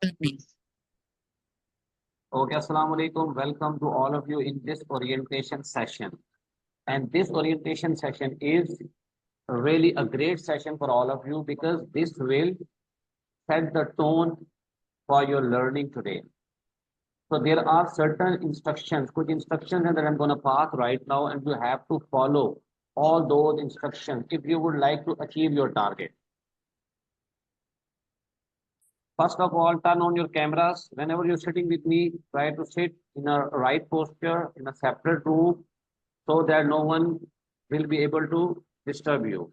Okay, Assalamu alaikum. Welcome to all of you in this orientation session. And this orientation session is really a great session for all of you because this will set the tone for your learning today. So there are certain instructions, कुछ instructions that I'm going to pass right now, and you have to follow all those instructions if you would like to achieve your target. First of all, turn on your cameras. Whenever you're sitting with me, try to sit in a right posture in a separate room so that no one will be able to disturb you.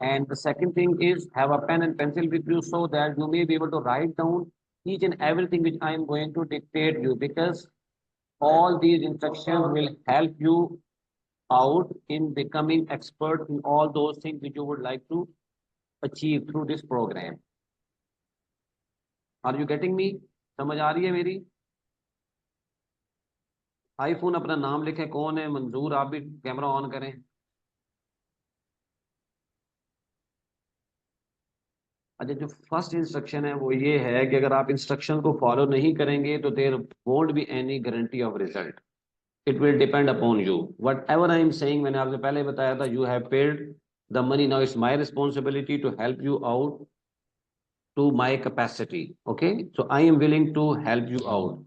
And the second thing is have a pen and pencil with you so that you may be able to write down each and everything which I am going to dictate you, because all these instructions will help you out in becoming expert in all those things which you would like to achieve through this program. Are you getting me? समझ आ रही है मेरी? IPhone अपना नाम लिखे, कौन है? मंजूर, आप भी कैमरा ऑन करें। अच्छा, जो फर्स्ट इंस्ट्रक्शन है वो ये है कि अगर आप इंस्ट्रक्शन को फॉलो नहीं करेंगे तो there won't be any guarantee of result. It will depend upon you. Whatever I am saying, मैंने आपसे पहले बताया था, you have paid the money, now it's my responsibility to help you out to my capacity. Okay, so I am willing to help you out.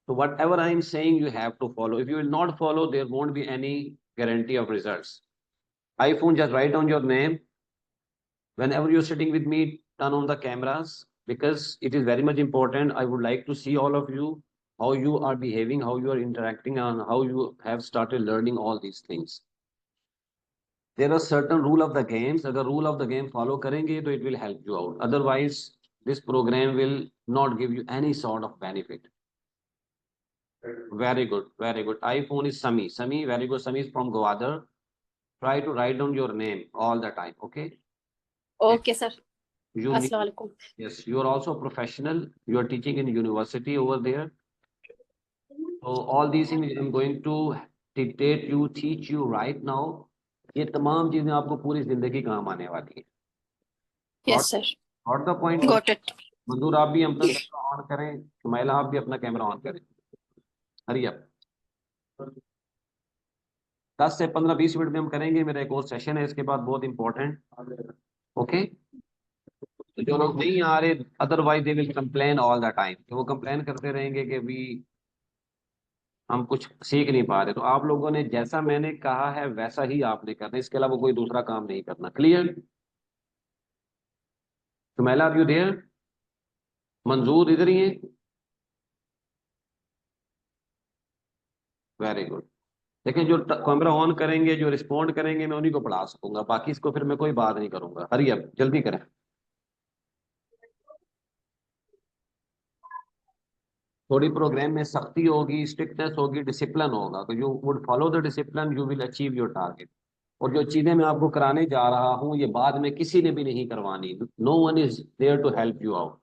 So whatever I am saying, you have to follow. If you will not follow, there won't be any guarantee of results. iPhone, just write down your name. Whenever you're sitting with me, turn on the cameras because it is very much important. I would like to see all of you, how you are behaving, how you are interacting, and how you have started learning all these things. There are certain rule of the games. अगर rule of the game follow करेंगे तो it will help you out. Otherwise, this program will not give you any sort of benefit. Very good, very good. iPhone is Sami. Sami, very good. Sami is from Gwadar. Try to write down your name all the time. Okay. Okay, sir. You need, Assalamu alaikum. yes, you are also a professional. You are teaching in university over there. So all these things I'm going to dictate you, teach you right now. ये तमाम चीजें आपको पूरी जिंदगी काम आने वाली है। Yes, sir. Got the point? Got it. मंजूर, आप भी अपना कैमरा ऑन करें। सुमैला, आप भी अपना कैमरा ऑन करें। Hurry up. 10 से 15-20 मिनट में हम करेंगे। मेरा एक और सेशन है इसके बाद, बहुत इंपॉर्टेंट। ओके, तो जो लोग नहीं आ रहे, otherwise they will complain all the time, तो वो कंप्लेन करते रहेंगे कि भी हम कुछ सीख नहीं पा रहे। तो आप लोगों ने जैसा मैंने कहा है वैसा ही आपने करना है, इसके अलावा कोई दूसरा काम नहीं करना। Clear? Sumaila, are you there? Manzoor इधर ही है? Very good. लेकिन जो कैमरा ऑन करेंगे, जो रिस्पॉन्ड करेंगे, मैं उन्हीं को पढ़ा सकूंगा, बाकी इसको फिर मैं कोई बात नहीं करूंगा। हरी अब जल्दी करें। थोड़ी प्रोग्राम में सख्ती होगी, स्ट्रिक्टनेस होगी, डिसिप्लिन होगा। तो you would follow the discipline, you will achieve your target. और जो चीजें मैं आपको कराने जा रहा हूँ, ये बाद में किसी ने भी नहीं करवानी। No one is there to help you out.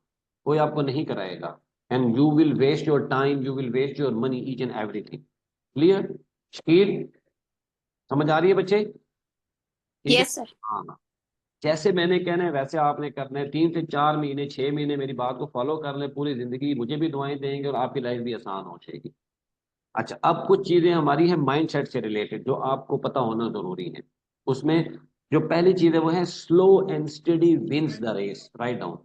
कोई आपको नहीं कराएगा। And you will waste your time, you will waste your money, each and everything. Clear? Shakeel, समझ आ रही है बच्चे? ठीक है? Yes, sir. हाँ, जैसे मैंने कहना है वैसे आपने करना है। 3 से 4 महीने, 6 महीने मेरी बात को फॉलो कर ले, पूरी जिंदगी मुझे भी दुआएं देंगे और आपकी लाइफ भी आसान हो जाएगी। अच्छा, अब कुछ चीजें हमारी है माइंडसेट से रिलेटेड जो आपको पता होना जरूरी है। उसमें जो पहली चीज है वो है slow and steady wins the race. Write down,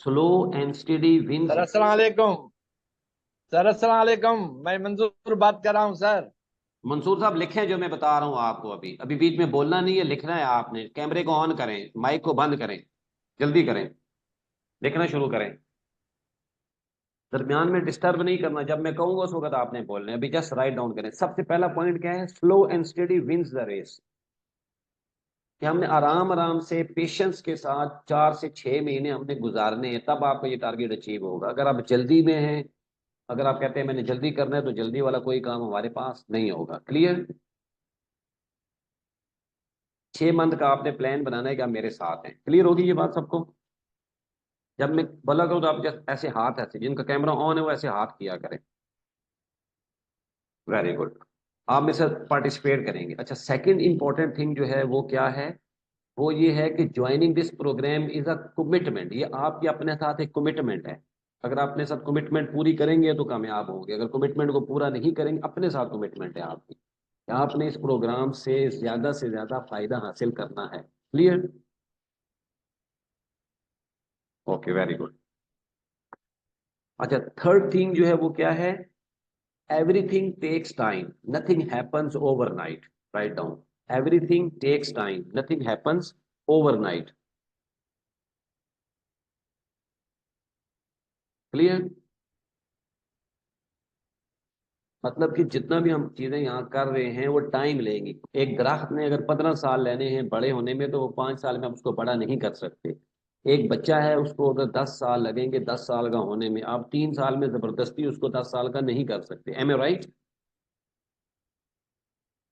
slow and steady wins. Sir अस्सलाम वालेकुम। सर अस्सलाम वालेकुम, मैं मंजूर बात कर रहा हूँ सर। मंसूर साहब, लिखें जो मैं बता रहा हूँ आपको। अभी अभी बीच में बोलना नहीं है, लिखना है आपने। कैमरे को ऑन करें, माइक को बंद करें, जल्दी करें, लिखना शुरू करें। दरमियान में डिस्टर्ब नहीं करना, जब मैं कहूंगा उस वक्त आपने बोलना है। अभी जस्ट राइट डाउन करें। सबसे पहला पॉइंट क्या है? Slow and steady wins the race. कि हमने आराम आराम से पेशेंस के साथ 4 से 6 महीने हमने गुजारने हैं, तब आपका ये टारगेट अचीव होगा। अगर आप जल्दी में हैं, अगर आप कहते हैं मैंने जल्दी करना है, तो जल्दी वाला कोई काम हमारे पास नहीं होगा। क्लियर? 6 मंथ का आपने प्लान बनाना है कि आप मेरे साथ हैं। क्लियर होगी ये बात सबको? जब मैं बोला करूँ तो आप जस्ट ऐसे हाथ, ऐसे जिनका कैमरा ऑन है वो ऐसे हाथ किया करें। वेरी गुड, आप मेरे साथ पार्टिसिपेट करेंगे। अच्छा, सेकंड इंपॉर्टेंट थिंग जो है वो क्या है? वो ये है कि joining this program is a commitment. ये आपके अपने साथ एक कमिटमेंट है। अगर आप अपने साथ कमिटमेंट पूरी करेंगे तो कामयाब होंगे, अगर कमिटमेंट को पूरा नहीं करेंगे, अपने साथ कमिटमेंट है आपकी, आपने इस प्रोग्राम से ज्यादा फायदा हासिल करना है। क्लियर? Okay, very good. अच्छा, थर्ड थिंग जो है वो क्या है? Everything takes time, nothing happens overnight. Write down, everything takes time, nothing happens overnight. Clear? मतलब कि जितना भी हम चीजें यहाँ कर रहे हैं वो टाइम लेंगी। एक दरख्त ने अगर 15 साल लेने हैं बड़े होने में, तो वो 5 साल में हम उसको बड़ा नहीं कर सकते। एक बच्चा है, उसको अगर 10 साल लगेंगे 10 साल का होने में, आप 3 साल में जबरदस्ती उसको 10 साल का नहीं कर सकते। Am I right?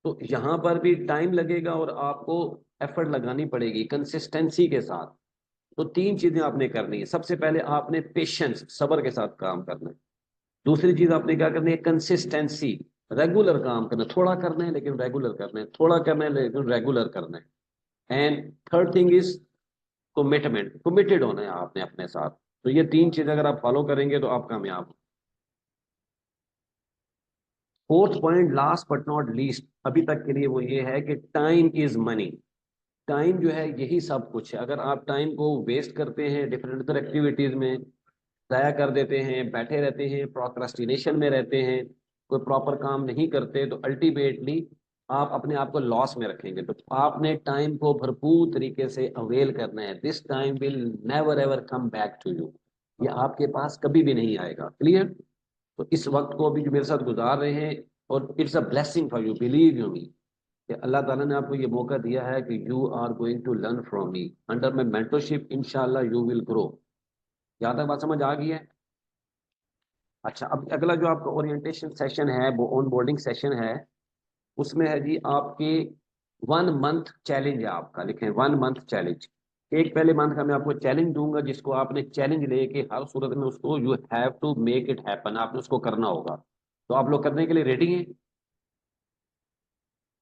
तो यहाँ पर भी टाइम लगेगा और आपको एफर्ट लगानी पड़ेगी कंसिस्टेंसी के साथ। तो 3 चीजें आपने करनी है। सबसे पहले आपने पेशेंस, सब्र के साथ काम करना है। दूसरी चीज आपने क्या करनी है? कंसिस्टेंसी, रेगुलर काम करना। थोड़ा करना है लेकिन रेगुलर करना है, थोड़ा करना है लेकिन रेगुलर करना है। And third thing is commitment, committed होना है आपने अपने साथ। तो ये 3 चीज अगर आप फॉलो करेंगे तो आप कामयाब हो। Fourth point, last but not least अभी तक के लिए, वो ये है कि टाइम इज मनी। टाइम जो है यही सब कुछ है। अगर आप टाइम को वेस्ट करते हैं डिफरेंट अदर एक्टिविटीज में, जाया कर देते हैं, बैठे रहते हैं, प्रोक्रास्टिनेशन में रहते हैं, कोई प्रॉपर काम नहीं करते, तो अल्टीमेटली आप अपने आप को लॉस में रखेंगे। तो आपने टाइम को भरपूर तरीके से अवेल करना है। This time will never ever come back to you. ये आपके पास कभी भी नहीं आएगा। क्लियर? तो इस वक्त को अभी जो मेरे साथ गुजार रहे हैं, और it's a blessing for you, believe you me, कि अल्लाह ताला ने आपको ये मौका दिया है कि you are going to learn from me under my mentorship. इंशाल्लाह यू विल ग्रो। यहाँ तक बात समझ आ गई है? अच्छा, अब अगला जो आपका ओरिएंटेशन सेशन है वो ऑन बोर्डिंग सेशन है। उसमें है जी आपके 1 मंथ चैलेंज है आपका। लिखें 1 मंथ चैलेंज। एक पहले मंथ का मैं आपको चैलेंज दूंगा, जिसको आपने चैलेंज लेके हर सूरत में उसको, you have to make it happen, आपने उसको करना होगा। तो आप लोग करने के लिए रेडी हैं?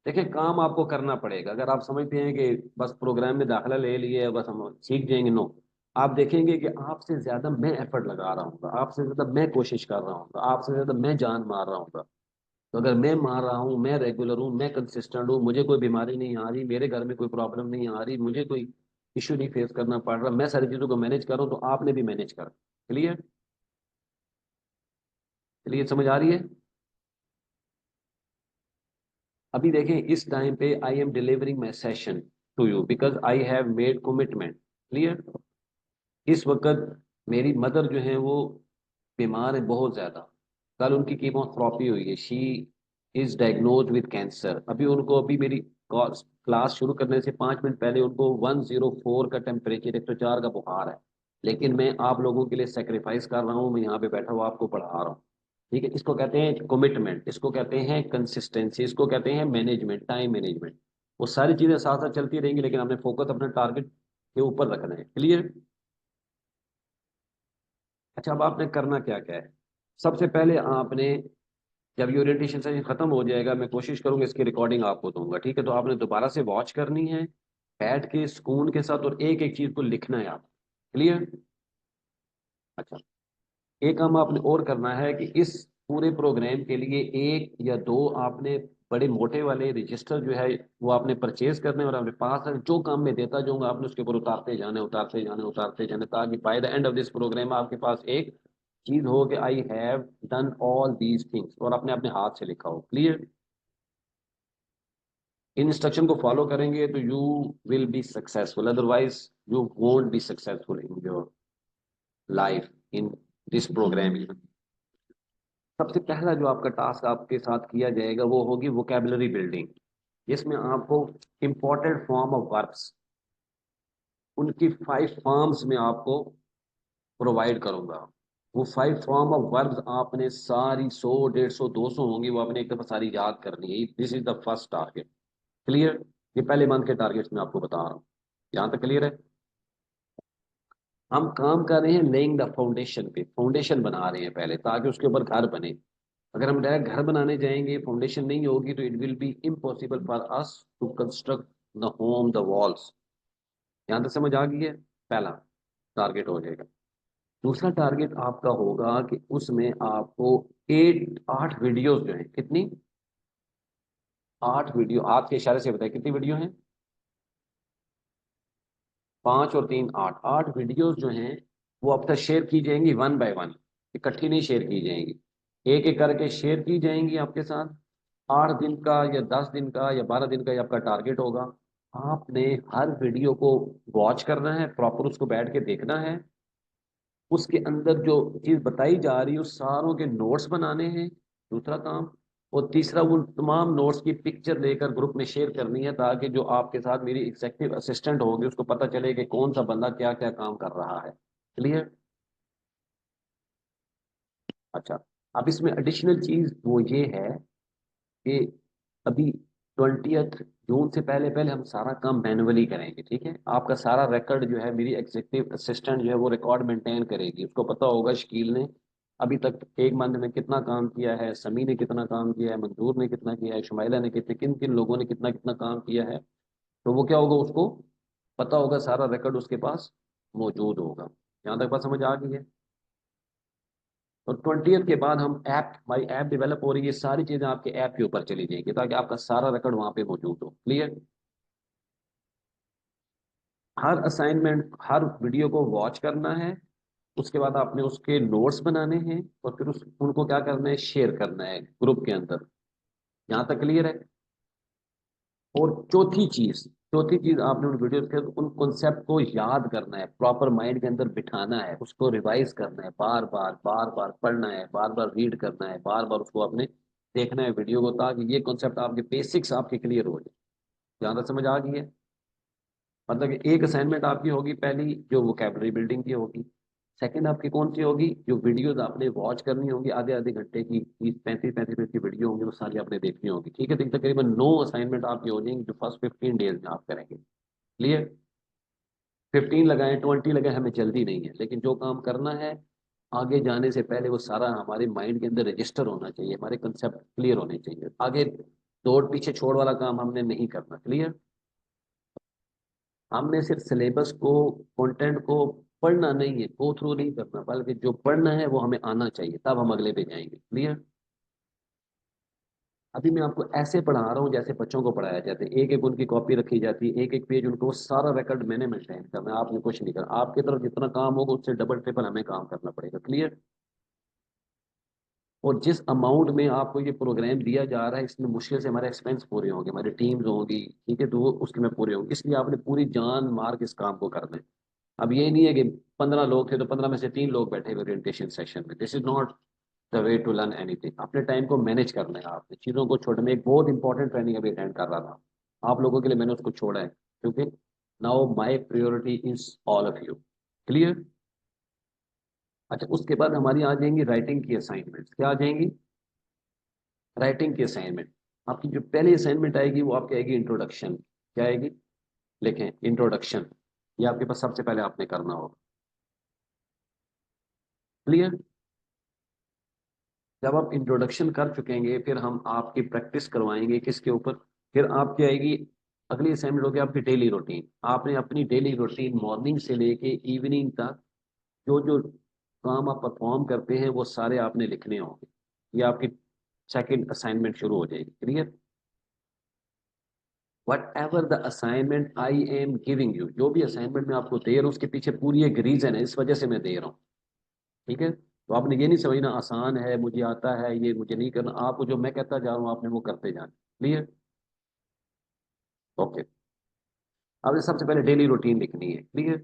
देखिए, काम आपको करना पड़ेगा। अगर आप समझते हैं कि बस प्रोग्राम में दाखिला ले लिए बस हम सीख जाएंगे, नो। आप देखेंगे कि आपसे ज्यादा मैं एफर्ट लगा रहा हूँ, आपसे ज्यादा मैं कोशिश कर रहा हूँ, आपसे ज्यादा मैं जान मार रहा हूँ। तो अगर मैं मार रहा हूँ, मैं रेगुलर हूँ, मैं कंसिस्टेंट हूँ, मुझे कोई बीमारी नहीं आ रही, मेरे घर में कोई प्रॉब्लम नहीं आ रही, मुझे कोई इश्यू नहीं फेस करना पड़ रहा, मैं सारी चीजों को मैनेज कर रहा हूँ, तो आपने भी मैनेज कर। क्लियर? क्लियर समझ आ रही है? अभी देखें, इस टाइम पे I am delivering my session to you because I have made commitment. Clear? इस वक्त मेरी मदर जो है वो बीमार है बहुत ज्यादा। कल उनकी कीमोथेरेपी हुई है। She is diagnose with cancer. अभी उनको, अभी मेरी क्लास शुरू करने से 5 मिनट पहले उनको 104 का टेम्परेचर, 104 का बुखार है। लेकिन मैं आप लोगों के लिए सेक्रीफाइस कर रहा हूँ, मैं यहाँ पे बैठा हुआ आपको पढ़ा रहा हूँ। ठीक है? इसको कहते हैं कमिटमेंट, इसको कहते हैं कंसिस्टेंसी, इसको कहते हैं मैनेजमेंट, टाइम मैनेजमेंट। वो सारी चीजें साथ साथ चलती रहेंगी, लेकिन हमने फोकस अपने टारगेट के ऊपर रखना है। क्लियर? अच्छा, अब आपने करना क्या क्या है? सबसे पहले आपने, जब ये ओरिएंटेशन सेशन खत्म हो जाएगा, मैं कोशिश करूंगा इसकी रिकॉर्डिंग आपको दूंगा। ठीक है? तो आपने दोबारा से वॉच करनी है बैठ के सुकून के साथ, और एक एक चीज को लिखना है आप। क्लियर? अच्छा, एक काम आपने और करना है कि इस पूरे प्रोग्राम के लिए 1 या 2 आपने बड़े मोटे वाले रजिस्टर जो है वो आपने परचेज करने, और अपने पास है, जो काम में देता जाऊंगा आपने उसके ऊपर उतारते जाने, उतारते जाने, उतारते जाने, ताकि by the end of this program आपके पास एक चीज हो कि I have done all these things, और आपने अपने हाथ से लिखा हो। क्लियर? इन इंस्ट्रक्शन को फॉलो करेंगे तो you will be successful, otherwise you won't be successful in your life in this program. सबसे पहला जो आपका टास्क आपके साथ किया जाएगा वो होगी वोकेबलरी बिल्डिंग, जिसमें आपको इंपॉर्टेंट फॉर्म ऑफ वर्ब्स, उनकी 5 फॉर्म्स में आपको प्रोवाइड करूंगा। वो 5 फॉर्म ऑफ वर्ब्स आपने सारी 100, 150, 200 होंगी, वो आपने एक दफा सारी याद करनी है। This is the first target. Clear? ये पहले मंथ के टारगेट्स में आपको बता रहा हूँ। यहाँ तक क्लियर है? हम काम कर रहे हैं लेइंग द फाउंडेशन पे, फाउंडेशन बना रहे हैं पहले, ताकि उसके ऊपर घर बने। अगर हम डायरेक्ट घर बनाने जाएंगे, फाउंडेशन नहीं होगी, तो it will be impossible for us to construct the home, the walls. यहाँ तक समझ आ गई है? पहला टारगेट हो जाएगा। दूसरा टारगेट आपका होगा कि उसमें आपको 8 वीडियोस जो है, कितनी, 8 वीडियो, आपके इशारे से बताए कितनी वीडियो हैं, 5 और 3 8, 8 वीडियोस जो हैं वो अब तक शेयर की जाएंगी 1 बाय 1, इकट्ठी नहीं शेयर की जाएंगी, एक एक करके शेयर की जाएंगी आपके साथ। 8 दिन का या 10 दिन का या 12 दिन का ये आपका टारगेट होगा। आपने हर वीडियो को वॉच करना है, प्रॉपर उसको बैठ के देखना है, उसके अंदर जो चीज बताई जा रही है उस सारों के नोट्स बनाने हैं, दूसरा काम। और तीसरा, वो तमाम नोट्स की पिक्चर लेकर ग्रुप में शेयर करनी है, ताकि जो आपके साथ मेरी एग्जीक्यूटिव असिस्टेंट होगी उसको पता चले कि कौन सा बंदा क्या क्या काम कर रहा है। क्लियर? अच्छा, अब इसमें एडिशनल चीज वो ये है कि अभी 20 जून से पहले पहले हम सारा काम मैनुअली करेंगे, ठीक है? आपका सारा रिकॉर्ड जो है मेरी एग्जीक्यूटिव असिस्टेंट जो है वो रिकॉर्ड मेंटेन करेगी। उसको पता होगा शकील ने अभी तक एक मंथ में कितना काम किया है, समी ने कितना काम किया है, मंजूर ने कितना किया है, शुमाइला ने कितने, किन किन लोगों ने कितना कितना काम किया है। तो वो क्या होगा, उसको पता होगा, सारा रिकॉर्ड उसके पास मौजूद होगा। यहाँ तक बात समझ आ गई है? और 20 के बाद हम ऐप, हमारी ऐप डेवलप हो रही है, सारी चीजें आपके ऐप के ऊपर चली जाएंगी ताकि आपका सारा रिकॉर्ड वहां पे मौजूद हो। क्लियर? हर असाइनमेंट, हर वीडियो को वॉच करना है, उसके बाद आपने उसके नोट्स बनाने हैं और फिर उनको क्या करना है, शेयर करना है ग्रुप के अंदर। यहाँ तक क्लियर है? और चौथी चीज आपने उन वीडियो के उन कॉन्सेप्ट को याद करना है, प्रॉपर माइंड के अंदर बिठाना है, उसको रिवाइज करना है, बार बार पढ़ना है, बार बार रीड करना है, बार बार उसको आपने देखना है वीडियो को, ताकि ये कॉन्सेप्ट आपके बेसिक्स आपके क्लियर हो जाए। जहाँ तक समझ आ गई है? मतलब कि एक असाइनमेंट आपकी होगी, पहली जो वोकेबलरी बिल्डिंग की होगी, सेकंड आपकी कौन सी होगी, जो वीडियोस आपने वॉच करनी होगी, आधे आधे घंटे की 30 35 35 मिनट की वीडियो होंगी, वो सारी आपने देखनी होगी। ठीक है? तो तकरीबन 9 असाइनमेंट आपकी हो जाएंगी जो फर्स्ट 15 डेज में आप करेंगे। क्लियर? 15 लगाएं 20 लगाएं, हमें जल्दी नहीं है, लेकिन जो काम करना है आगे जाने से पहले वो सारा हमारे माइंड के अंदर रजिस्टर होना चाहिए, हमारे कंसेप्ट क्लियर होने चाहिए, आगे दौड़ पीछे छोड़ वाला काम हमने नहीं करना। क्लियर? हमने सिर्फ सिलेबस को, कंटेंट को पढ़ना नहीं है, गो थ्रू नहीं करना, बल्कि जो पढ़ना है वो हमें आना चाहिए, तब हम अगले पे जाएंगे। क्लियर? अभी मैं आपको ऐसे पढ़ा रहा हूँ जैसे बच्चों को पढ़ाया जाता है, एक एक उनकी कॉपी रखी जाती है, एक एक पेज उनको, वो सारा रिकॉर्ड मैंने मेंटेन करना है, आपने कुछ नहीं करना। आपकी तरफ जितना काम होगा उससे डबल ट्रिपल हमें काम करना पड़ेगा। क्लियर? और जिस अमाउंट में आपको ये प्रोग्राम दिया जा रहा है, इसमें मुश्किल से हमारे एक्सपेंस पूरे होंगे, हमारी टीम्स होंगी, ठीक है, तो वो उसके में पूरे होंगे, इसलिए आपने पूरी जान मार के इस काम को करना है। अब ये नहीं है कि 15 लोग थे तो 15 में से 3 लोग बैठे हुए ओरिएंटेशन सेशन में, this is not the way to learn anything. अपने टाइम को मैनेज करना है, आपने चीज़ों को छोड़ना। मैं एक बहुत इंपॉर्टेंट ट्रेनिंग अभी अटेंड कर रहा था, आप लोगों के लिए मैंने उसको छोड़ा है, क्योंकि now my priority is all of you. Clear? अच्छा, उसके बाद हमारी आ जाएंगी राइटिंग की असाइनमेंट। क्या आ जाएंगी? राइटिंग की असाइनमेंट। आपकी जो पहली असाइनमेंट आएगी वो आपकी आएगी इंट्रोडक्शन। क्या आएगी? लिखें, इंट्रोडक्शन। ये आपके पास सबसे पहले आपने करना होगा। क्लियर? जब आप इंट्रोडक्शन कर चुकेंगे फिर हम आपकी प्रैक्टिस करवाएंगे किसके ऊपर, फिर आपकी आएगी अगली असाइनमेंट होगी आपकी डेली रूटीन। आपने अपनी डेली रूटीन मॉर्निंग से लेके इवनिंग तक जो जो काम आप परफॉर्म करते हैं वो सारे आपने लिखने होंगे। ये आपकी सेकंड असाइनमेंट शुरू हो जाएगी। Clear? What ever the assignment I am giving you, जो भी असाइनमेंट मैं आपको दे रहा हूँ उसके पीछे पूरी एक रीजन है, इस वजह से मैं दे रहा हूँ। ठीक है? तो आपने ये नहीं समझना आसान है, मुझे आता है, ये मुझे नहीं करना, आपको जो मैं कहता जा रहा हूँ आपने वो करते जाना। क्लियर? ओके। आपने सबसे पहले डेली रूटीन लिखनी है। क्लियर?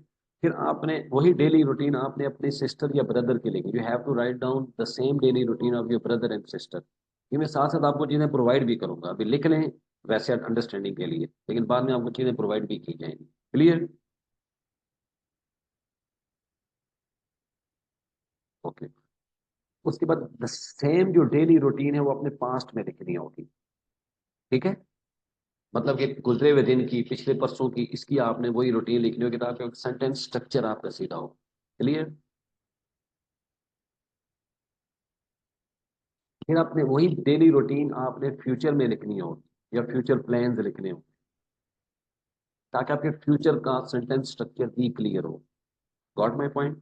फिर आपने वही डेली रूटीन आपने अपने सिस्टर या ब्रदर के लिए, you have to write down the same daily routine of your brother and sister. ये मैं साथ साथ आपको चीजें प्रोवाइड भी करूंगा, अभी लिख लें वैसे अंडरस्टैंडिंग के लिए, लेकिन बाद में आपको चीजें प्रोवाइड भी की जाएंगी। क्लियर? ओके। उसके बाद द सेम जो डेली रूटीन है वो अपने पास्ट में लिखनी होगी। ठीक है? मतलब कि गुजरे हुए दिन की, पिछले परसों की, इसकी आपने वही रूटीन लिखनी होगी ताकि सेंटेंस स्ट्रक्चर आपका सीधा हो। क्लियर? फिर आपने वही डेली रूटीन आपने फ्यूचर में लिखनी होगी या फ्यूचर प्लान्स लिखने होंगे। ताकि आपके फ्यूचर का सेंटेंस स्ट्रक्चर भी क्लियर हो। Got my point?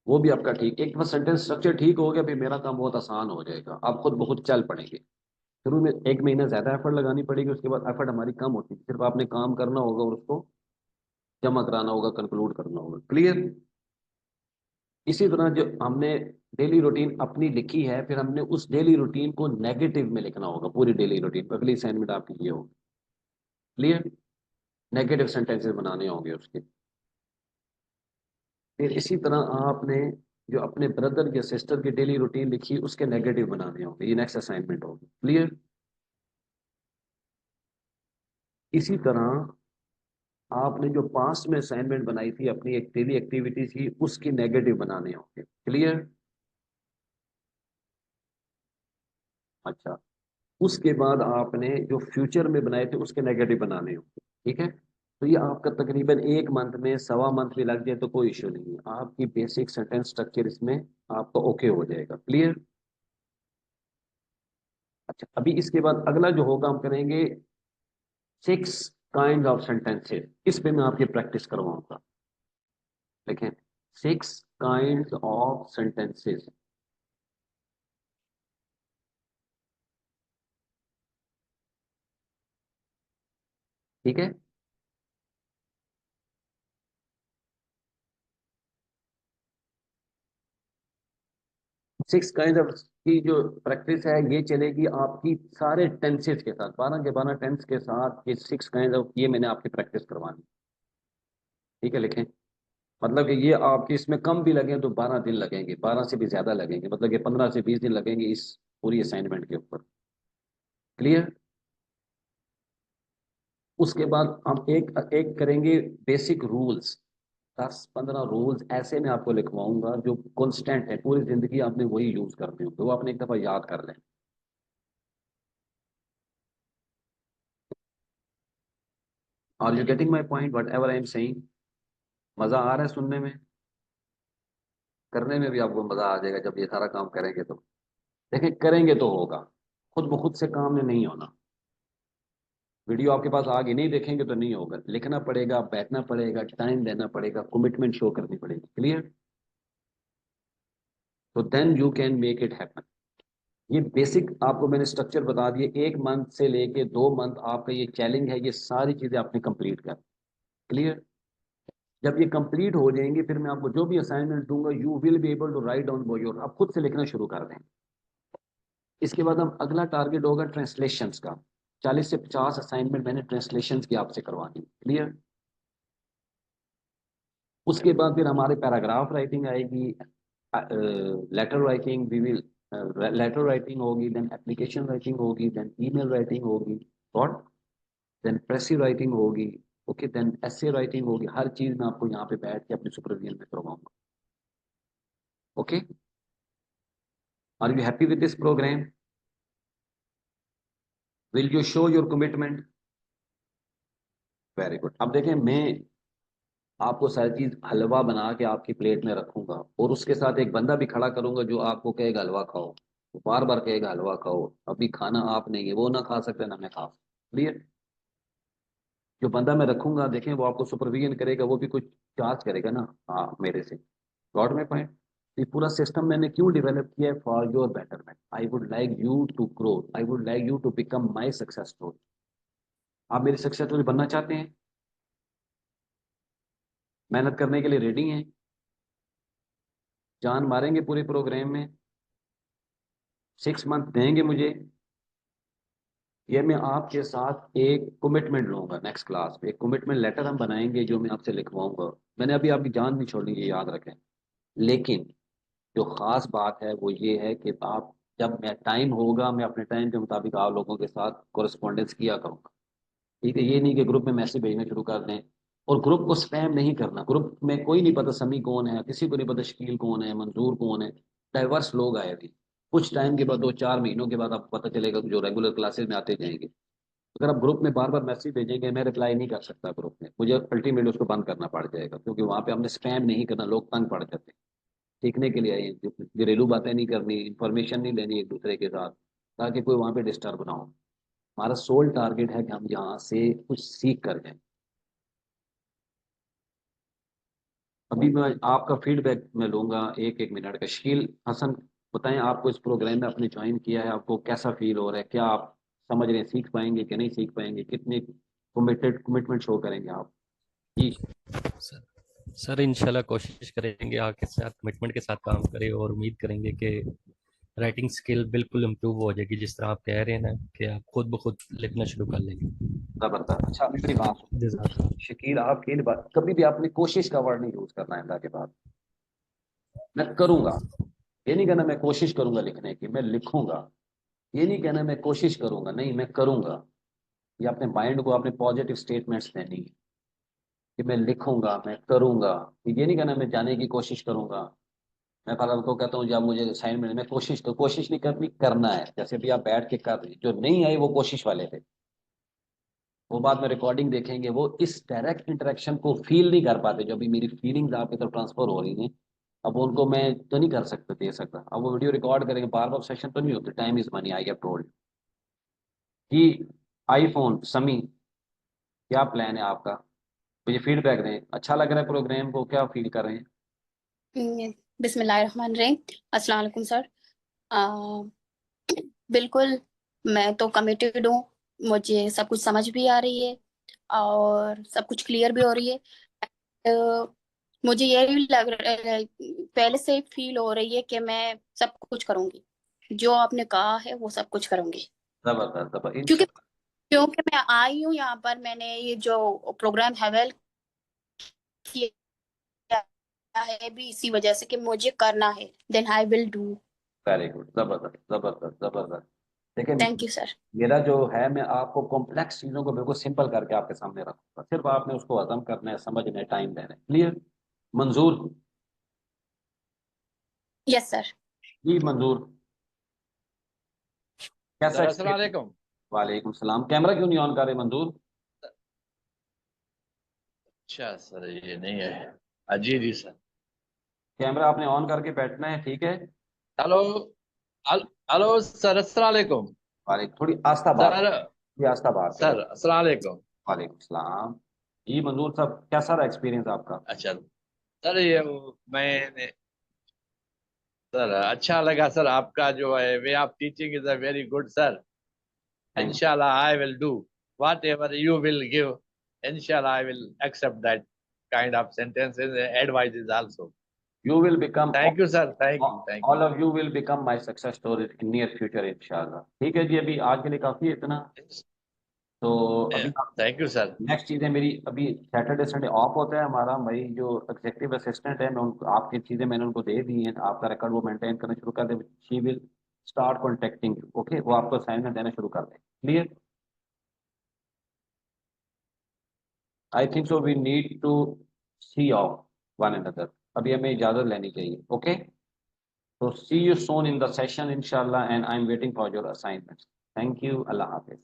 वो भी आपका ठीक, एक बार सेंटेंस स्ट्रक्चर ठीक हो गया फिर मेरा काम बहुत आसान हो जाएगा, आप खुद ब खुद चल पड़ेंगे। शुरू में 1 महीना ज्यादा एफर्ट लगानी पड़ेगी, उसके बाद एफर्ट हमारी कम होती है, सिर्फ आपने काम करना होगा और उसको जमा कराना होगा, कंक्लूड करना होगा। क्लियर? इसी तरह जो हमने डेली रूटीन अपनी लिखी है, फिर हमने उस डेली रूटीन को नेगेटिव में लिखना होगा, पूरी डेली रूटीन। अगली असाइनमेंट आपकी ये होगी। क्लियर? नेगेटिव सेंटेंसेस बनाने होंगे उसके। फिर इसी तरह आपने जो अपने ब्रदर या सिस्टर की डेली रूटीन लिखी उसके नेगेटिव बनाने होंगे। ये नेक्स्ट असाइनमेंट होगी। क्लियर? इसी तरह आपने जो पास्ट में असाइनमेंट बनाई थी, अपनी एक डेली एक्टिविटी थी, उसकी नेगेटिव बनाने होंगे। क्लियर? अच्छा, उसके बाद आपने जो फ्यूचर में बनाए थे उसके नेगेटिव बनाने होंगे। ठीक है? तो ये आपका तकरीबन 1 मंथ में, सवा मंथ भी लग जाए तो कोई इश्यू नहीं है, आपकी बेसिक सेंटेंस स्ट्रक्चर इसमें आपका ओके हो जाएगा। क्लियर? अच्छा, अभी इसके बाद अगला जो होगा हम करेंगे 6 काइंड ऑफ सेंटेंसेस। इस पे मैं आपकी प्रैक्टिस करवाऊंगा। देखें, 6 काइंड ऑफ सेंटेंसेस। ठीक है? 6 काइंड ऑफ की जो प्रैक्टिस है ये चलेगी आपकी सारे टेंसेस के साथ, 12 के 12 टेंस के साथ। ये 6 काइंड ऑफ ये मैंने आपकी प्रैक्टिस करवानी। ठीक है? लिखें, मतलब कि ये आपकी इसमें कम भी लगे तो 12 दिन लगेंगे, 12 से भी ज्यादा लगेंगे, मतलब कि 15 से 20 दिन लगेंगे इस पूरी असाइनमेंट के ऊपर। क्लियर? उसके बाद हम एक एक करेंगे बेसिक रूल्स। 10-15 रूल्स ऐसे मैं आपको लिखवाऊंगा जो कांस्टेंट है, पूरी जिंदगी आपने वही यूज करते हो, तो वो आपने एक दफा याद कर लें। Are you getting my point, whatever I am saying? मजा आ रहा है सुनने में? करने में भी आपको मजा आ जाएगा जब ये सारा काम करेंगे तो। देखिए, करेंगे तो होगा, खुद ब खुद से काम ने नहीं होना। वीडियो आपके पास आगे नहीं देखेंगे तो नहीं होगा, लिखना पड़ेगा, बैठना पड़ेगा, टाइम देना पड़ेगा, कमिटमेंट शो करनी पड़ेगी। क्लियर? तो then you can make it happen. ये बेसिक आपको मैंने स्ट्रक्चर बता दिए। 1 मंथ से लेके 2 मंथ आपका ये चैलेंज है, ये सारी चीजें आपने कंप्लीट कर। क्लियर? जब ये कंप्लीट हो जाएंगे फिर मैं आपको जो भी असाइनमेंट दूंगा you will be able to write down for your, आप खुद से लिखना शुरू कर दें। इसके बाद हम अगला टारगेट होगा ट्रांसलेशंस का। 40 से 50 असाइनमेंट मैंने ट्रांसलेशंस की आपसे करवानी। क्लियर? उसके बाद फिर हमारे पैराग्राफ राइटिंग आएगी, letter writing, we will letter writing होगी, देन एप्लीकेशन राइटिंग होगी, देन ईमेल राइटिंग होगी, और देन प्रेसिव राइटिंग होगी। ओके, देन एसे राइटिंग होगी। हर चीज मैं आपको यहाँ पे बैठ के अपने सुपरविजन में करवाऊंगा। Okay, are you happy with this program? Will you show your commitment? Very good. अब देखें, मैं आपको सारी चीज हलवा बना के आपकी प्लेट में रखूंगा और उसके साथ एक बंदा भी खड़ा करूंगा जो आपको कहेगा हलवा खाओ, वो बार बार कहेगा हलवा खाओ। अभी खाना आप नहीं है, वो ना खा सकते ना मैं खा। क्लियर? जो बंदा मैं रखूंगा, देखें, वो आपको सुपरविजन करेगा, वो भी कुछ चार्ज करेगा ना, हाँ, मेरे से। Got my point? ये पूरा सिस्टम मैंने क्यों डेवलप किया है? For your betterment. I would like you to grow, I would like you to become my success story. आप मेरी सक्सेस स्टोरी बनना चाहते हैं? मेहनत करने के लिए रेडी हैं? जान मारेंगे पूरे प्रोग्राम में? 6 मंथ देंगे मुझे? ये मैं आपके साथ एक कमिटमेंट लूंगा, नेक्स्ट क्लास पे एक कमिटमेंट लेटर हम बनाएंगे जो मैं आपसे लिखवाऊंगा। मैंने अभी आपकी जान नहीं छोड़नी, ये याद रखें। लेकिन जो खास बात है वो ये है कि आप, जब मैं टाइम होगा, मैं अपने टाइम के मुताबिक आप लोगों के साथ कोरेस्पॉन्डेंस किया करूंगा। ठीक है? ये नहीं कि ग्रुप में मैसेज भेजना शुरू कर दें। और ग्रुप को स्पैम नहीं करना। ग्रुप में कोई नहीं पता समी कौन है, किसी को नहीं पता शकील कौन है, मंजूर कौन है। डाइवर्स लोग आए थे। कुछ टाइम के बाद, 2-4 महीनों के बाद आपको पता चलेगा कि जो रेगुलर क्लासेस में आते जाएंगे। अगर आप ग्रुप में बार बार मैसेज भेजेंगे, मैं रिप्लाई नहीं कर सकता ग्रुप में, मुझे अल्टीमेटली उसको बंद करना पड़ जाएगा, क्योंकि वहां पे हमने स्पैम नहीं करना, लोग तंग पड़ जाते हैं। सीखने के लिए आए हैं, घरेलू बातें नहीं करनी, इंफॉर्मेशन नहीं लेनी एक दूसरे के साथ, ताकि कोई वहां पे डिस्टर्ब ना हो। हमारा सोल टारगेट है कि हम यहाँ से कुछ सीख कर जाएं। अभी मैं आपका फीडबैक मैं लूंगा एक एक मिनट का। शकील हसन, बताएं आपको इस प्रोग्राम में आपने ज्वाइन किया है, आपको कैसा फील हो रहा है, क्या आप समझ रहे हैं, सीख पाएंगे कि नहीं सीख पाएंगे, कितने कमिटमेंट शो करेंगे आप जी? सर सर इंशाल्लाह कोशिश करेंगे आगे साथ कमिटमेंट के साथ काम करें और उम्मीद करेंगे कि राइटिंग स्किल बिल्कुल इम्प्रूव हो जाएगी, जिस तरह आप कह रहे हैं ना कि आप खुद ब खुद लिखना शुरू कर लेंगे। जबरदस्त। अच्छा मेरी बात सुनो। जज़ाक शकील आपकी इन बात कभी भी आपने कोशिश का वर्ड नहीं यूज करना है अल्लाह के बाद। मैं करूंगा, ये नहीं कहना मैं कोशिश करूंगा लिखने की, मैं लिखूंगा। ये नहीं कहना मैं कोशिश करूंगा, नहीं मैं करूंगा। ये अपने माइंड को अपने पॉजिटिव स्टेटमेंट्स देनी है कि मैं लिखूंगा, मैं करूंगा। ये नहीं कहना मैं जाने की कोशिश करूंगा। मैं फलां को कहता हूँ जब मुझे असाइनमेंट, मैं कोशिश नहीं करनी, करना है। जैसे भी आप बैठ के कर रहे हैं, जो नहीं आए वो कोशिश वाले थे, वो बाद में रिकॉर्डिंग देखेंगे, वो इस डायरेक्ट इंटरेक्शन को फील नहीं कर पाते जो अभी मेरी फीलिंग्स आपकी तरफ ट्रांसफर हो रही हैं। अब उनको मैं तो नहीं कर सकता, दे सकता। अब वो वीडियो रिकॉर्ड करेंगे, बार बार सेशन तो नहीं होते। Time is money, I have told कि आईफोन समी, क्या प्लान है आपका? मुझे फीडबैक दें, अच्छा लग रहा है प्रोग्राम को, क्या फील कर रहे हैं? बिस्मिल्लाहिर्रहमानिर्रहीम। अस्सलाम वालेकुम सर। आ, बिल्कुल, मैं तो कमिटेड हूँ। मुझे सब कुछ समझ भी आ रही है और सब कुछ क्लियर भी हो रही है। अ, मुझे ये भी लग रहा है, पहले से फील हो रही है कि मैं सब कुछ करूंगी, जो आपने कहा है वो सब कुछ करूंगी। जबरदस्त जबरदस्त क्योंकि इंशाल्लाह। क्योंकि मैं आई हूँ यहाँ पर, मैंने ये जो प्रोग्राम हैवेल किया है भी इसी वजह से कि मुझे करना है, then I will do. Very good, जबरदस्त जबरदस्त जबरदस्त। देखिए थैंक यू सर। मेरा जो है, मैं आपको कॉम्प्लेक्स चीजों को बिल्कुल सिंपल करके आपके सामने रखूंगा, सिर्फ आपने उसको हजम करना है, समझना है, टाइम देना है। क्लियर? मंजूर यस सर। जी? मंजूर कैसा सर अस्सलाम एक्सपीरियंस? वालेकुम। वालेकुम सलाम। कैमरा क्यों नहीं ऑन कर रहे मंजूर? अच्छा सर, ये नहीं है। जी जी सर। कैमरा आपने ऑन करके बैठना है, ठीक है? हेलो। हेलो सर, अस्सलाम वालेकुम। वाले थोड़ी आस्था बात सर। करें, ये आस्था बात करें। सर अस्सलाम वालेकुम। वालेकुम सलाम। जी मंजूर साहब, कैसा रहा एक्सपीरियंस आपका? अच्छा सर, ये मैंने सर अच्छा लगा सर, आपका जो है way of teaching is a very good sir. Thank you. Inshallah, I will do whatever you will give. Inshallah, I will accept that kind of sentences and advices also. You will become, Thank you, sir. Thank you. Thank all you. of you will become my success stories in near future इंशाल्लाह। ठीक है जी, अभी आज के लिए काफी है इतना। तो अभी Yeah. Thank you sir. Next चीजें मेरी, अभी सैटरडे संडे ऑफ होता है हमारा। मेरी जो एग्जीक्यूटिव असिस्टेंट है, मैं उनको आपकी चीजें मैंने उनको दे दी हैं, आपका रिकॉर्ड वो मेंटेन करना शुरू कर दे। She will start contacting you, okay? वो आपको असाइनमेंट देना शुरू कर दे। Clear? I think so we need to see of one another. अभी हमें इजाजत लेनी चाहिए, okay? So see you soon in the session, inshallah, and I'm waiting for your assignments. Thank you. Allah Hafiz.